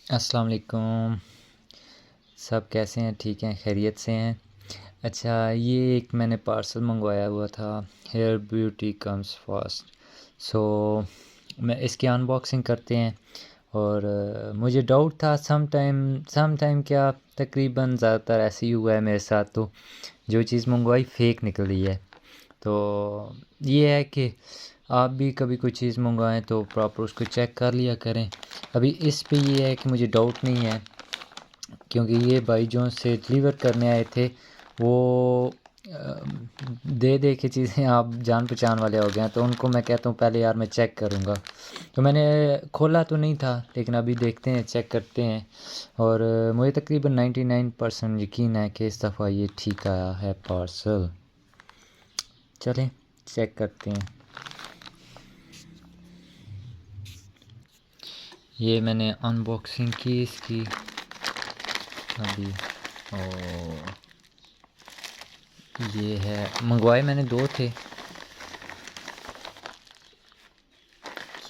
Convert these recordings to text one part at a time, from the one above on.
अस्सलाम वालेकुम। सब कैसे हैं? ठीक हैं, खैरियत से हैं? अच्छा, ये एक मैंने पार्सल मंगवाया हुआ था, हेयर ब्यूटी कम्स फास्ट। सो मैं इसकी अनबॉक्सिंग करते हैं। और मुझे डाउट था सम टाइम क्या, तकरीबन ज़्यादातर ऐसे ही हुआ है मेरे साथ। तो जो चीज़ मंगवाई फ़ेक निकली है। तो ये है कि आप भी कभी कोई चीज़ मंगवाएं तो प्रॉपर उसको चेक कर लिया करें। अभी इस पे ये है कि मुझे डाउट नहीं है, क्योंकि ये भाई जो से डिलीवर करने आए थे वो दे दे के चीज़ें आप जान पहचान वाले हो गए हैं। तो उनको मैं कहता हूँ पहले यार मैं चेक करूँगा। तो मैंने खोला तो नहीं था, लेकिन अभी देखते हैं, चेक करते हैं। और मुझे तकरीबन 99% यकीन है कि इस दफ़ा ये ठीक आया है पार्सल। चलें चेक करते हैं। ये मैंने अनबॉक्सिंग की इसकी अभी। और ये है, मंगवाए मैंने 2 थे।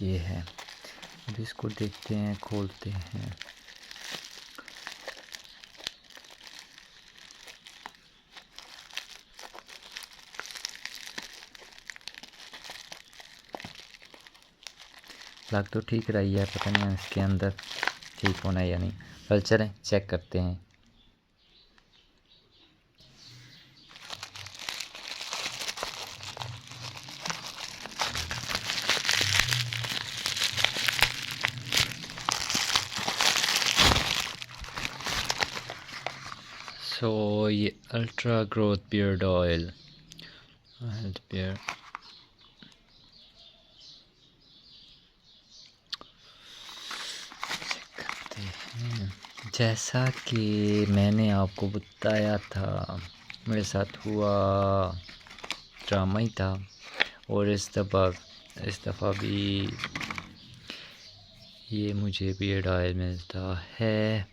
ये है, अभी इसको देखते हैं, खोलते हैं। लग तो ठीक रही है, पता नहीं इसके अंदर ठीक होना है या नहीं। चल चलें चेक करते हैं। सो ये ultra growth beard oil, health beard. जैसा कि मैंने आपको बताया था, मेरे साथ हुआ ड्रामा ही था। और इस दफ़ा भी ये मुझे बियर्ड ऑयल मिलता है।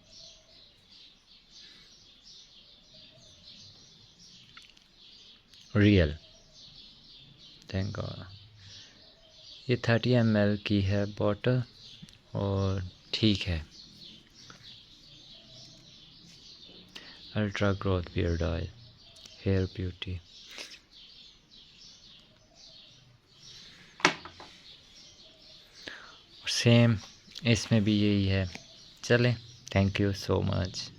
Real, thank God. ये 30 ml की है बॉटल और ठीक है। Ultra growth beard oil, hair beauty. Same इसमें भी यही है। चलें, थैंक यू सो मच।